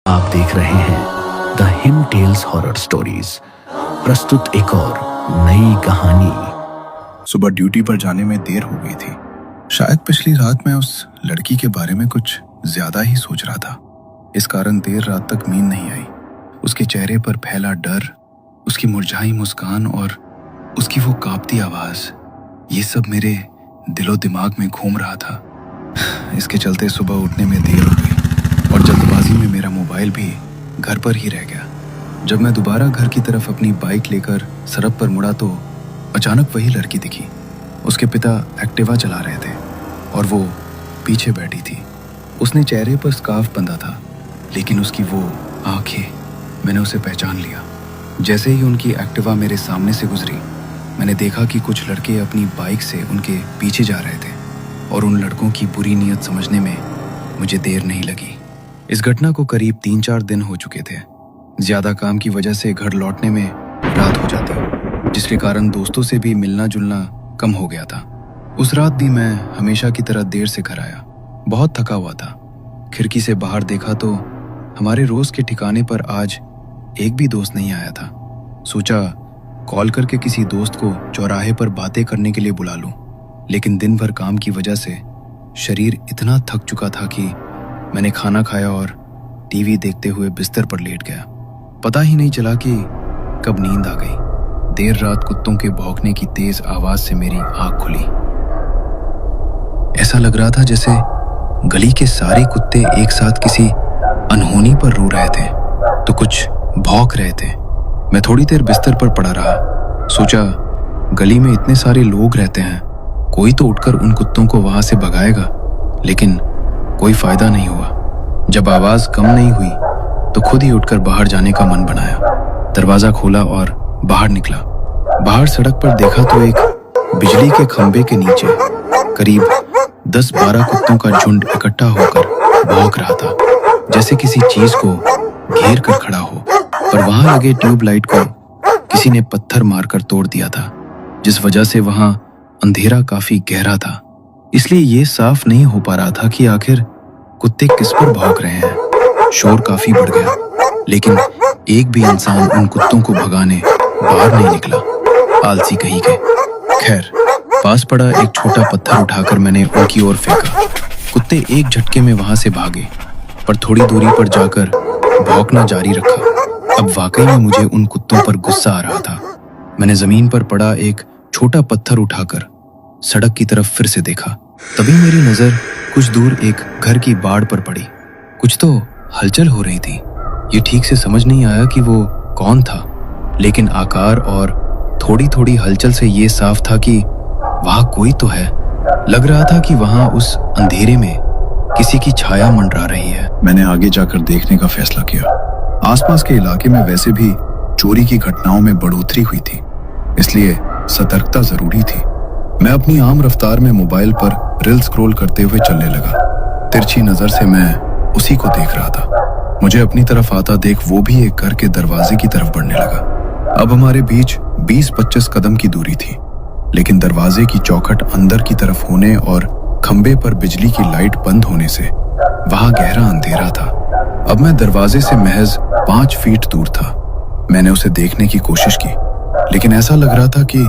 आप देख रहे हैं the him tales horror stories. प्रस्तुत एक और नई कहानी। सुबह ड्यूटी पर जाने में देर हो गई थी। शायद पिछली रात मैं उस लड़की के बारे में कुछ ज्यादा ही सोच रहा था। इस कारण देर रात तक नींद नहीं आई। उसके चेहरे पर फैला डर, उसकी मुरझाई मुस्कान और उसकी वो कांपती आवाज, ये सब मेरे दिलो दिमाग में घूम रहा था। इसके चलते सुबह उठने में देर हो गई और जल्दबाजी में मेरा मोबाइल भी घर पर ही रह गया। जब मैं दोबारा घर की तरफ अपनी बाइक लेकर सड़क पर मुड़ा तो अचानक वही लड़की दिखी। उसके पिता एक्टिवा चला रहे थे और वो पीछे बैठी थी। उसने चेहरे पर स्कार्फ बंधा था, लेकिन उसकी वो आंखें, मैंने उसे पहचान लिया। जैसे ही उनकी एक्टिवा मेरे सामने से गुजरी, मैंने देखा कि कुछ लड़के अपनी बाइक से उनके पीछे जा रहे थे और उन लड़कों की बुरी नीयत समझने में मुझे देर नहीं लगी। इस घटना को करीब 3-4 दिन हो चुके थे। ज्यादा काम की वजह से घर लौटने में रात हो जाती, जिसके कारण दोस्तों से भी मिलना जुलना कम हो गया था। उस रात भी मैं हमेशा की तरह देर से घर आया। बहुत थका हुआ था। खिड़की से बाहर देखा तो हमारे रोज के ठिकाने पर आज एक भी दोस्त नहीं आया था। सोचा कॉल करके किसी दोस्त को चौराहे पर बातें करने के लिए बुला लूं, लेकिन दिन भर काम की वजह से शरीर इतना थक चुका था कि मैंने खाना खाया और टीवी देखते हुए बिस्तर पर लेट गया। पता ही नहीं चला कि कब नींद आ गई। देर रात कुत्तों के भौंकने की तेज आवाज से मेरी आंख खुली। ऐसा लग रहा था जैसे गली के सारे कुत्ते एक साथ किसी अनहोनी पर रो रहे थे तो कुछ भौंक रहे थे। मैं थोड़ी देर बिस्तर पर पड़ा रहा। सोचा गली में इतने सारे लोग रहते हैं, कोई तो उठकर उन कुत्तों को वहां से भगाएगा, लेकिन कोई फायदा नहीं हुआ। जब आवाज कम नहीं हुई तो खुद ही उठकर बाहर जाने का मन बनाया। दरवाजा खोला और बाहर निकला। बाहर सड़क पर देखा तो एक बिजली के खंभे के नीचे करीब 10-12 कुत्तों का झुंड इकट्ठा होकर भौंक रहा था, जैसे किसी चीज को घेर कर खड़ा हो। पर वहां लगे ट्यूबलाइट को किसी ने पत्थर मारकर तोड़ दिया था, जिस वजह से वहां अंधेरा काफी गहरा था। इसलिए ये साफ नहीं हो पा रहा था कि आखिर कुत्ते किस पर भौंक रहे हैं। शोर काफी बढ़ गया, लेकिन एक भी इंसान उन कुत्तों को भगाने बाहर नहीं निकला। आलसी कहीं के। खैर, पास पड़ा एक छोटा पत्थर उठाकर मैंने उनकी ओर फेंका। कुत्ते एक झटके में वहां से भागे, पर थोड़ी दूरी पर जाकर भौंकना जारी रखा। अब वाकई में मुझे उन कुत्तों पर गुस्सा आ रहा था। मैंने जमीन पर पड़ा एक छोटा पत्थर उठाकर सड़क की तरफ फिर से देखा। तभी मेरी नजर कुछ दूर एक घर की बाड़ पर पड़ी। कुछ तो हलचल हो रही थी। ये ठीक से समझ नहीं आया कि वो कौन था, लेकिन आकार और थोड़ी थोड़ी हलचल से ये साफ था कि वहां कोई तो है। लग रहा था कि वहां उस अंधेरे में किसी की छाया मंडरा रही है। मैंने आगे जाकर देखने का फैसला किया। आसपास के इलाके में वैसे भी चोरी की घटनाओं में बढ़ोतरी हुई थी, इसलिए सतर्कता जरूरी थी। मैं अपनी आम रफ्तार में मोबाइल पर रील स्क्रॉल करते हुए चलने लगा। तिरछी नजर से मैं उसी को देख रहा था। मुझे अपनी तरफ आता देख वो भी एक घर के दरवाजे की तरफ बढ़ने लगा। अब हमारे बीच 20-25 कदम की दूरी थी, लेकिन दरवाजे की चौखट अंदर की तरफ होने और खंबे पर बिजली की लाइट बंद होने से वहां गहरा अंधेरा था। अब मैं दरवाजे से महज 5 फीट दूर था। मैंने उसे देखने की कोशिश की, लेकिन ऐसा लग रहा था कि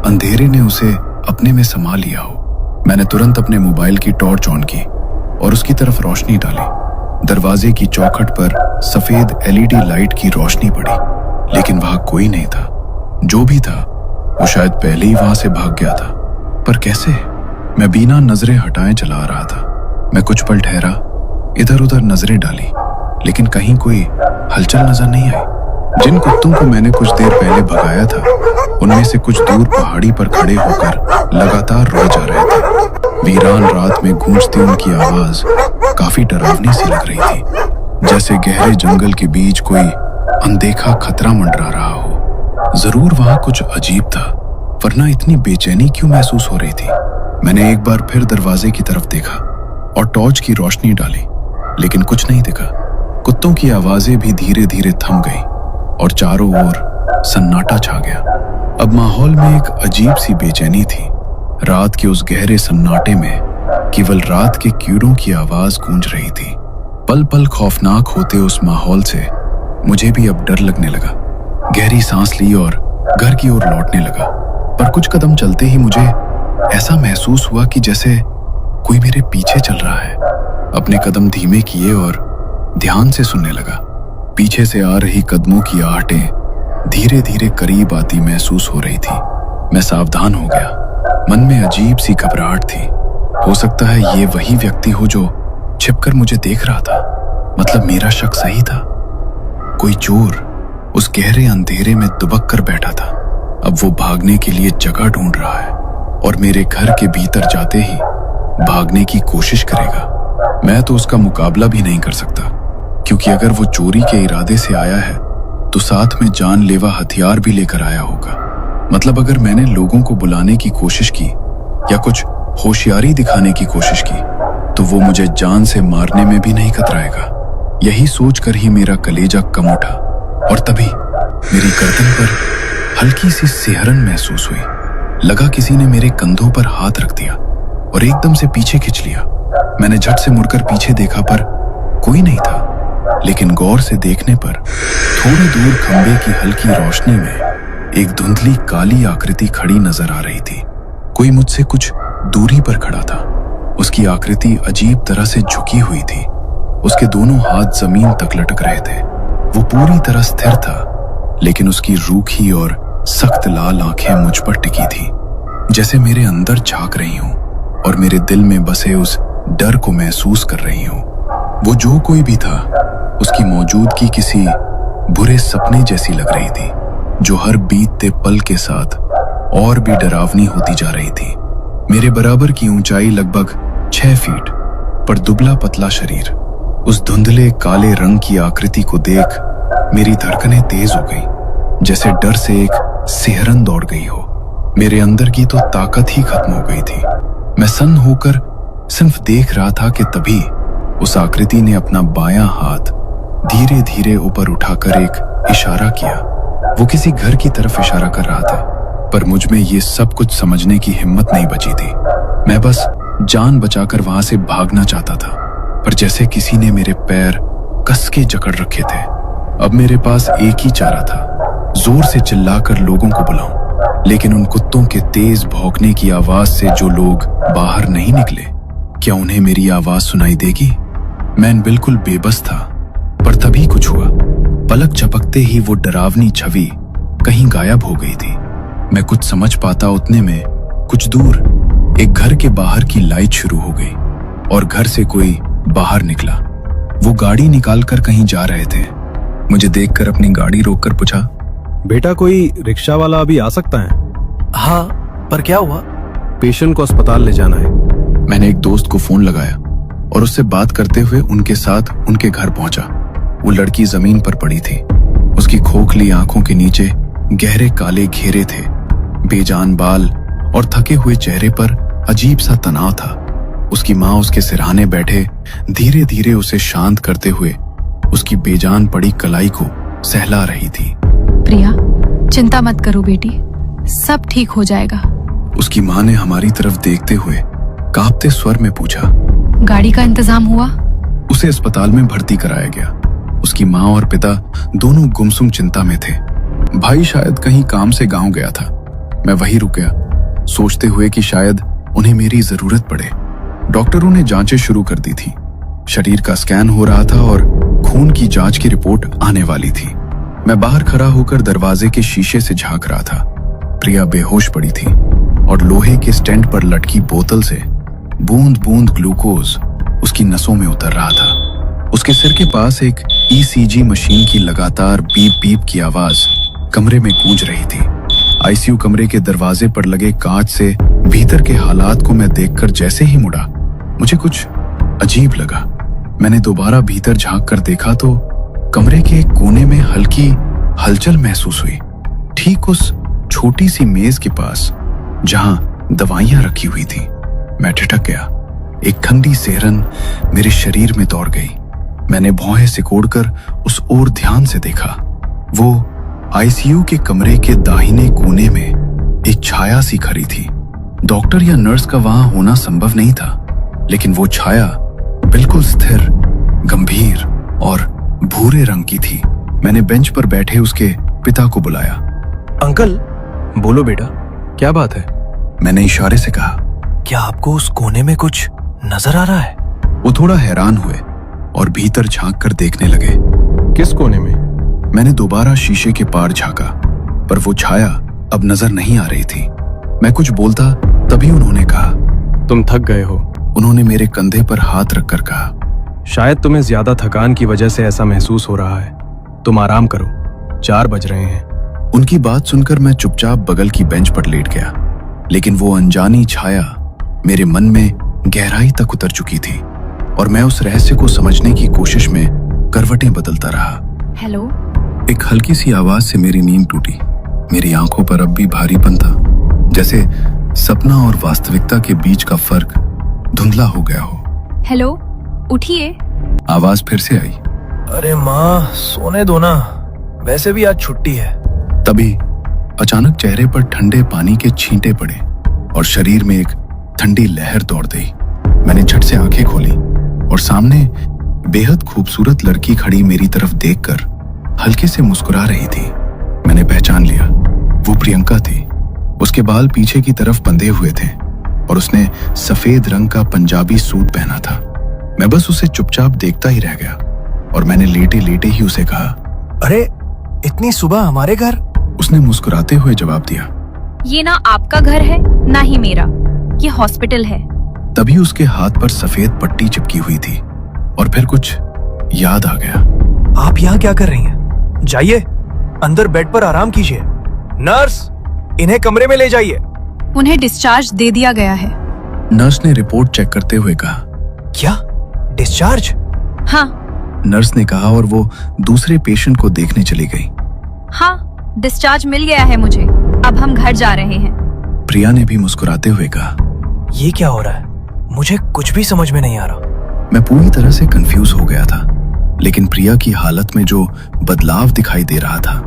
अंधेरे ने उसे अपने में समा लिया हो। मैंने तुरंत अपने मोबाइल की टॉर्च ऑन की और उसकी तरफ रोशनी डाली। दरवाजे की चौखट पर सफेद LED लाइट की रोशनी पड़ी, लेकिन वहां कोई नहीं था। जो भी था वो शायद पहले ही वहां से भाग गया था। पर कैसे? मैं बिना नजरें हटाए चला आ रहा था। मैं कुछ पल ठहरा, इधर उधर नजरें डाली, लेकिन कहीं कोई हलचल नजर नहीं आई। जिन कुत्तों को मैंने कुछ देर पहले भगाया था, उनमें से कुछ दूर पहाड़ी पर खड़े होकर लगातार रोए जा रहे थे। वीरान रात में गूंजती उनकी आवाज काफी डरावनी सी लग रही थी, जैसे गहरे जंगल के बीच कोई अनदेखा खतरा मंडरा रहा हो। जरूर वहां कुछ अजीब था, वरना इतनी बेचैनी क्यों महसूस हो रही थी। मैंने एक बार फिर दरवाजे की तरफ देखा और टॉर्च की रोशनी डाली, लेकिन कुछ नहीं दिखा। कुत्तों की आवाजें भी धीरे धीरे थम गई और चारों ओर सन्नाटा छा गया। अब माहौल में एक अजीब सी बेचैनी थी। रात के उस गहरे सन्नाटे में केवल रात के कीड़ों की आवाज गूंज रही थी। पल पल खौफनाक होते उस माहौल से मुझे भी अब डर लगने लगा। गहरी सांस ली और घर की ओर लौटने लगा, पर कुछ कदम चलते ही मुझे ऐसा महसूस हुआ कि जैसे कोई मेरे पीछे चल रहा है। अपने कदम धीमे किए और ध्यान से सुनने लगा। पीछे से आ रही कदमों की आहटें धीरे धीरे करीब आती महसूस हो रही थी। मैं सावधान हो गया। मन में अजीब सी घबराहट थी। हो सकता है ये वही व्यक्ति हो जो छिपकर मुझे देख रहा था। मतलब मेरा शक सही था। कोई चोर उस गहरे अंधेरे में दुबक कर बैठा था। अब वो भागने के लिए जगह ढूंढ रहा है और मेरे घर के भीतर जाते ही भागने की कोशिश करेगा। मैं तो उसका मुकाबला भी नहीं कर सकता, क्योंकि अगर वो चोरी के इरादे से आया है तो साथ में जानलेवा हथियार भी लेकर आया होगा। मतलब अगर मैंने लोगों को बुलाने की कोशिश की या कुछ होशियारी दिखाने की कोशिश की तो वो मुझे जान से मारने में भी नहीं कतराएगा। यही सोचकर ही मेरा कलेजा कम उठा और तभी मेरी गर्दन पर हल्की सी सिहरन महसूस हुई। लगा किसी ने मेरे कंधों पर हाथ रख दिया और एकदम से पीछे खींच लिया। मैंने झट से मुड़कर पीछे देखा पर कोई नहीं था, लेकिन गौर से देखने पर थोड़ी दूर खंबे की हल्की रोशनी में एक धुंधली काली आकृति खड़ी नजर आ रही थी। कोई मुझसे कुछ दूरी पर खड़ा था। उसकी आकृति अजीब तरह से झुकी हुई थी। उसके दोनों हाथ जमीन तक लटक रहे थे। वो पूरी तरह स्थिर था, लेकिन उसकी रूखी और सख्त लाल आंखें मुझ पर टिकी थी, जैसे मेरे अंदर झांक रही हूं और मेरे दिल में बसे उस डर को महसूस कर रही हूं। वो जो कोई भी था, उसकी मौजूदगी किसी बुरे सपने जैसी लग रही थी, जो हर बीतते पल के साथ और भी डरावनी होती जा रही थी। मेरे बराबर की ऊंचाई लगभग 6 फीट, पर दुबला पतला शरीर। उस धुंधले काले रंग की आकृति को देख मेरी धड़कनें तेज हो गई, जैसे डर से एक सिहरन दौड़ गई हो। मेरे अंदर की तो ताकत ही खत्म हो गई थी। मैं सन्न होकर सिर्फ देख रहा था कि तभी उस आकृति ने अपना बायां हाथ धीरे धीरे ऊपर उठाकर एक इशारा किया। वो किसी घर की तरफ इशारा कर रहा था, पर मुझ में ये सब कुछ समझने की हिम्मत नहीं बची थी। मैं बस जान बचाकर वहां से भागना चाहता था, पर जैसे किसी ने मेरे पैर कस के जकड़ रखे थे। अब मेरे पास एक ही चारा था, जोर से चिल्लाकर लोगों को बुलाऊं, लेकिन उन कुत्तों के तेज भौंकने की आवाज से जो लोग बाहर नहीं निकले, क्या उन्हें मेरी आवाज सुनाई देगी? मैं बिल्कुल बेबस था, पर तभी कुछ हुआ। पलक झपकते ही वो डरावनी छवि कहीं गायब हो गई थी। मैं कुछ समझ पाता उतने में कुछ दूर एक घर के बाहर की लाइट शुरू हो गई और घर से कोई बाहर निकला। वो गाड़ी निकाल कर कहीं जा रहे थे। मुझे देखकर अपनी गाड़ी रोककर पूछा, बेटा कोई रिक्शा वाला अभी आ सकता है? हाँ, पर क्या हुआ? पेशेंट को अस्पताल ले जाना है। मैंने एक दोस्त को फोन लगाया और उससे बात करते हुए उनके साथ उनके घर पहुंचा। वो लड़की जमीन पर पड़ी थी। उसकी खोखली आंखों के नीचे गहरे काले घेरे थे। बेजान बाल और थके हुए चेहरे पर अजीब सा तनाव था। उसकी माँ उसके सिरहाने बैठे धीरे धीरे उसे शांत करते हुए उसकी बेजान पड़ी कलाई को सहला रही थी। प्रिया, चिंता मत करो बेटी, सब ठीक हो जाएगा। उसकी माँ ने हमारी तरफ देखते हुए कांपते स्वर में पूछा, गाड़ी का इंतजाम हुआ? उसे अस्पताल में भर्ती कराया गया। उसकी माँ और पिता दोनों गुमसुम चिंता में थे। भाई शायद कहीं काम से गांव गया था। मैं वहीं रुक गया, सोचते हुए कि शायद उन्हें मेरी जरूरत पड़े। डॉक्टरों ने जांचें शुरू कर दी थी। शरीर का स्कैन हो रहा था और खून की जांच की रिपोर्ट आने वाली थी। मैं बाहर खड़ा होकर दरवाजे के शीशे से झांक रहा था। प्रिया बेहोश पड़ी थी और लोहे के स्टैंड पर लटकी बोतल से बूंद बूंद ग्लूकोज उसकी नसों में उतर रहा था। उसके सिर के पास एक ईसीजी मशीन की लगातार बीप बीप की आवाज कमरे में गूंज रही थी। आईसीयू कमरे के दरवाजे पर लगे कांच से भीतर के हालात को मैं देखकर जैसे ही मुड़ा, मुझे कुछ अजीब लगा। मैंने दोबारा भीतर झांक कर देखा तो कमरे के एक कोने में हल्की हलचल महसूस हुई, ठीक उस छोटी सी मेज के पास जहां दवाइयां रखी हुई थी। मैं ठिठक गया। एक ठंडी सिहरन मेरे शरीर में दौड़ गई। मैंने भौहें सिकोड़कर उस ओर ध्यान से देखा। वो आईसीयू के कमरे के दाहिने कोने में एक छाया सी खड़ी थी। डॉक्टर या नर्स का वहां होना संभव नहीं था, लेकिन वो छाया बिल्कुल स्थिर गंभीर और भूरे रंग की थी। मैंने बेंच पर बैठे उसके पिता को बुलाया। अंकल, बोलो बेटा, क्या बात है? मैंने इशारे से कहा। क्या आपको उस कोने में कुछ नजर आ रहा है? वो थोड़ा हैरान हुए और भीतर झांक कर देखने लगे। किस कोने में? मैंने दोबारा शीशे के पार झांका, पर वो छाया अब नजर नहीं आ रही थी। मैं कुछ बोलता तभी उन्होंने कहा। तुम थक गए हो। उन्होंने मेरे कंधे पर हाथ रखकर कहा। शायद तुम्हें ज्यादा थकान की वजह से ऐसा महसूस हो रहा है। तुम आराम करो, 4 बज रहे हैं। उनकी बात सुनकर मैं चुपचाप बगल की बेंच पर लेट गया, लेकिन वो अनजानी छाया मेरे मन में गहराई तक उतर चुकी थी और मैं उस रहस्य को समझने की कोशिश में करवटें बदलता रहा। हेलो। एक हल्की सी आवाज से मेरी नींद टूटी। मेरी आंखों पर अब भी भारीपन था, जैसे सपना और वास्तविकता के बीच का फर्क धुंधला हो गया हो। हेलो, उठिए। आवाज फिर से आई। अरे माँ, सोने दो ना, वैसे भी आज छुट्टी है। तभी अचानक चेहरे पर ठंडे पानी के छींटे पड़े और शरीर में एक ठंडी लहर दौड़ गई। मैंने झट से आंखें खोली और सामने बेहद खूबसूरत लड़की खड़ी मेरी तरफ देखकर हल्के से मुस्कुरा रही थी। मैंने पहचान लिया, वो प्रियंका थी। उसके बाल पीछे की तरफ बंधे हुए थे और उसने सफेद रंग का पंजाबी सूट पहना था। मैं बस उसे चुपचाप देखता ही रह गया और मैंने लेटे लेटे ही उसे कहा, अरे इतनी सुबह हमारे घर? उसने मुस्कुराते हुए जवाब दिया। ये ना आपका घर है ना ही मेरा, ये हॉस्पिटल है। तभी उसके हाथ पर सफेद पट्टी चिपकी हुई थी और फिर कुछ याद आ गया। आप यहाँ क्या कर रही हैं? जाइए अंदर बेड पर आराम कीजिए। नर्स, इन्हें कमरे में ले जाइए। उन्हें डिस्चार्ज दे दिया गया है। नर्स ने रिपोर्ट चेक करते हुए कहा। क्या डिस्चार्ज? हाँ। नर्स ने कहा और वो दूसरे पेशेंट को देखने चली गई। हाँ, डिस्चार्ज मिल गया है मुझे। अब हम घर जा रहे हैं। प्रिया ने भी मुस्कुराते हुए कहा। ये क्या हो रहा है? मुझे कुछ भी समझ में नहीं आ रहा। मैं पूरी तरह से कंफ्यूज हो गया था, लेकिन प्रिया की हालत में जो बदलाव दिखाई दे रहा था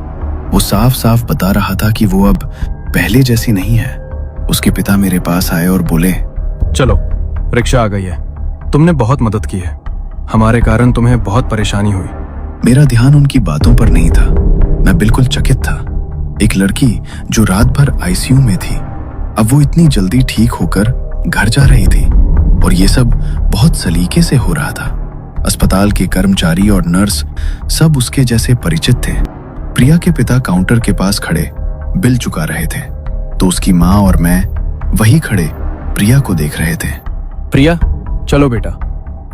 वो साफ साफ बता रहा था कि वो अब पहले जैसी नहीं है। उसके पिता मेरे पास आए और बोले, चलो, रिक्शा आ गई है। तुमने बहुत मदद की है, हमारे कारण तुम्हें बहुत परेशानी हुई। मेरा ध्यान उनकी बातों पर नहीं था। मैं बिल्कुल चकित था। एक लड़की जो रात भर आईसीयू में थी, अब वो इतनी जल्दी ठीक होकर घर जा रही थी और ये सब बहुत सलीके से हो रहा था। अस्पताल के कर्मचारी और नर्स सब उसके जैसे परिचित थे। प्रिया के पिता काउंटर के पास खड़े बिल चुका रहे थे, तो उसकी माँ और मैं वही खड़े प्रिया को देख रहे थे। प्रिया, चलो बेटा।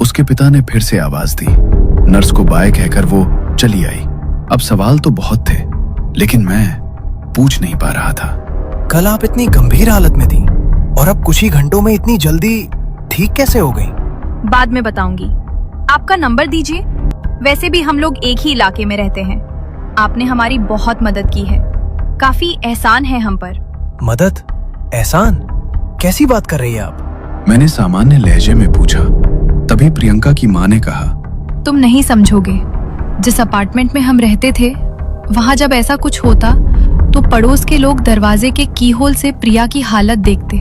उसके पिता ने फिर से आवाज दी। नर्स को बाय कहकर वो चली आई। अब सवाल तो बहुत थे, लेकिन मैं पूछ नहीं पा रहा था। कल आप इतनी गंभीर हालत में थी और अब कुछ ही घंटों में इतनी जल्दी ठीक कैसे हो गई? बाद में बताऊंगी। आपका नंबर दीजिए। वैसे भी हम लोग एक ही इलाके में रहते हैं। आपने हमारी बहुत मदद की है। काफी एहसान है हम पर। मदद? एहसान? कैसी बात कर रही है आप? मैंने सामान्य लहजे में पूछा। तभी प्रियंका की माँ ने कहा, तुम नहीं समझोगे। जिस अपार्टमेंट में हम रहते थे, वहाँ जब ऐसा कुछ होता तो पड़ोस के लोग दरवाजे के कीहोल से प्रिया की हालत देखते,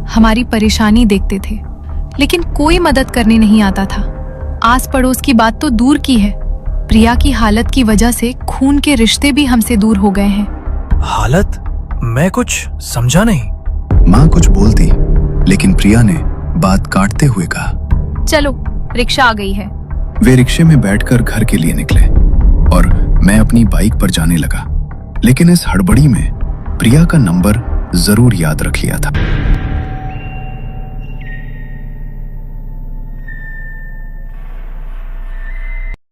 हमारी परेशानी देखते थे, लेकिन कोई मदद करने नहीं आता था। आस पड़ोस की बात तो दूर की है, प्रिया की हालत की वजह से खून के रिश्ते भी हमसे दूर हो गए हैं। हालत? मैं कुछ समझा नहीं। माँ कुछ बोलती, लेकिन प्रिया ने बात काटते हुए कहा, चलो, रिक्शा आ गई है। वे रिक्शे में बैठकर घर के लिए निकले और मैं अपनी बाइक पर जाने लगा, लेकिन इस हड़बड़ी में प्रिया का नंबर जरूर याद रख लिया था।